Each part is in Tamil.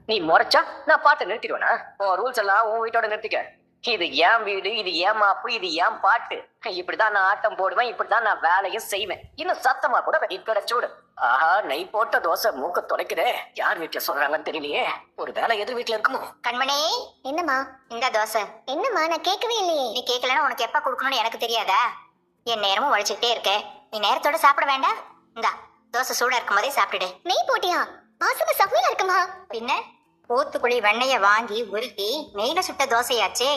நீ முறைச்சா நான் பாட்டு நிறுத்திடுவேனா? உன் ரூல்ஸ் எல்லாம் உன் வீட்டோட நிறுத்திக்க. இது ஏன் வீடு, இது ஏன் மாப்பு, இது ஏன் பாட்டு. இப்படிதான் நான் ஆட்டம் போடுவேன், இப்படிதான் நான் வேலையும் செய்வேன். இன்னும் சத்தமா கூட வெடிக்கட சூடு. ஆஹா, நெய் போட்ட தோசை மூக்க தொலைக்குதே. யார் வீட்டுல சொல்றாங்கன்னு தெரியலையே. ஒரு வேலை எதிர் வீட்டுல இருக்குமோ? கண்மணி, என்னம்மா இந்த தோசை? என்னம்மா, நான் கேட்கவே இல்லையே. நீ கேட்கலன்னா உனக்கு எப்ப கொடுக்கணும்னு எனக்கு தெரியாதா? என் நேரமும் உழைச்சிக்கிட்டே இருக்க. நீ நேரத்தோட சாப்பிட வேண்டாம். இந்தா தோசை சூடா இருக்கும் போதே சாப்பிட்டுடு. நெய் போட்டியா? ஆசம சமையல் இருக்குமா? பின்ன ஊத்துக்குழி வெண்ணைய வாங்கி உருட்டி நெய்ல சுட்ட தோசையாச்சே.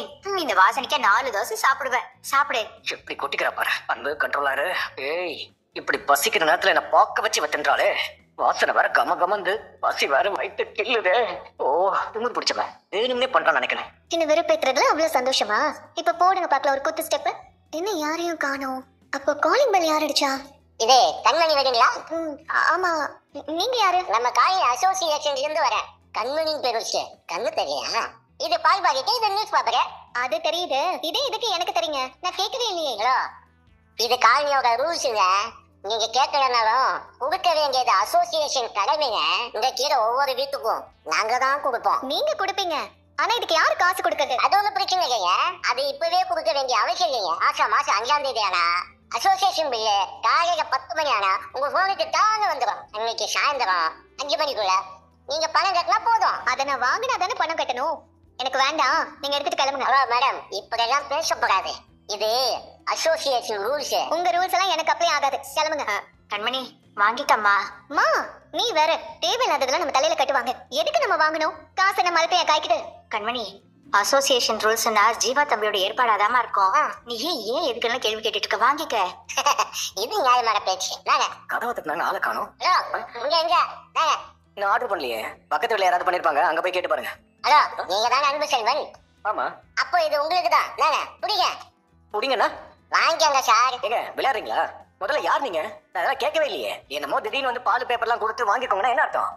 இந்த வாசனைக்கே 4 தோசை சாப்பிடுவேன். சாப்பிடு. எப்படி கொட்டிக்கிறா பாரு அன்பு கண்ட்ரோலாரு. ஏய், இப்படி பசிக்கிற நேரத்துல என்ன பாக்க வச்சு வத்துன்றாளே. வாசனை வேற கம கமந்து, பசி வேற வயிற்று கிள்ளுதே. ஓ, திமிரு பிடிச்சவன் வேணும்னே பண்றான்னு நினைக்கிறேன். என்ன வெறுப்பேத்துறதுல அவ்வளவு சந்தோஷமா? இப்ப போடுங்க பாக்கல ஒரு குத்து ஸ்டெப். என்ன யாரையும் காணோம். அப்போ காலிங் பெல் யார் அடிச்சா? இது கண்மணி வரீங்களா? ஆமா. நீங்க யாரு? நம்ம காலேஜ் அசோசியேஷன்ல இருந்து வரேன். கண்மணின்னு பேர் வச்சு கண்ணு தெரியலையா? இது பால் பாக்கெட், இது நியூஸ் பேப்பர். அது தெரியுது. இதே இதுக்கு எனக்கு தெரியுங்க. நான் கேட்கவே இல்லையே. ஹலோ, இது காலனியோட ரூல்ஸுங்க. நீங்க கேட்கலனாலும் கொடுக்க வேண்டியது அசோசியேஷன் கடமைங்க. இந்த கீரை ஒவ்வொரு வீட்டுக்கும் நாங்க தான் கொடுப்போம். நீங்க கொடுப்பீங்க, ஆனா இதுக்கு யாரு காசு கொடுக்குறது? அது ஒண்ணு பிரச்சனை இல்லைங்க. அது இப்பவே கொடுக்க வேண்டிய அவசியம் இல்லைங்க. மாசம் 5ஆம் தேதி ஆனா அசோசியேஷன் பில்லு காலையில 10 மணி ஆனா உங்க போனுக்கு தாங்க வந்துடும். அன்னைக்கு சாயந்தரம் 5 மணிக்குள்ள நீங்க பணம் கட்டினா போதும். அதை நான் வாங்கினா தானே பணம் கட்டணும். எனக்கு வேண்டாம், நீங்க எடுத்துட்டு கிளம்புங்க. ஹலோ மேடம், இப்படியெல்லாம் பேசக்கூடாது. இது அசோசியேஷன் ரூல்ஸ். உங்க ரூல்ஸ் எல்லாம் எனக்கு அப்படியே ஆகாது. கிளம்புங்க. கண்மணி வாங்கிட்டம்மா. மா, நீ வேற தேவையில்லாததெல்லாம் நம்ம தலையில கட்டுவாங்க. எதுக்கு நம்ம வாங்கணும்? காசை நம்ம மறுபடியும் காய்க்கிட்டு. கண்மணி, அசோசியேஷன் ரூல்ஸ்னா ஜீவா தம்பியோட ஏற்பாடாதாம இருக்கும். நீ ஏன் எதுக்கெல்லாம் கேள்வி கேட்டுட்டு இருக்க? வாங்கிக்க. இது நியாயமான பேச்சு. கதவை தட்டினாங்க, ஆளை காணோம். இங்க எங்க? நான் ஆர்டர் பண்ணலையே. பக்கத்து வீட்டுல யாராவது பண்ணிருப்பாங்க, அங்க போய் கேட்டு பாருங்க. ஹலோ, நீங்க தானே அன்பு செல்வன்? ஆமா. அப்போ இது உங்களுக்கு தான். புடிங்க. புடிங்கண்ணா. வாங்கிக்கங்க சார். ஏங்க விளையாடுறீங்களா? முதல்ல யார் நீங்க? நான் அதெல்லாம் கேட்கவே இல்லையே. என்னமோ திடீர்னு வந்து பால் பேப்பர்லாம் கொடுத்து வாங்கிக்கோங்கன்னா என்ன அர்த்தம்?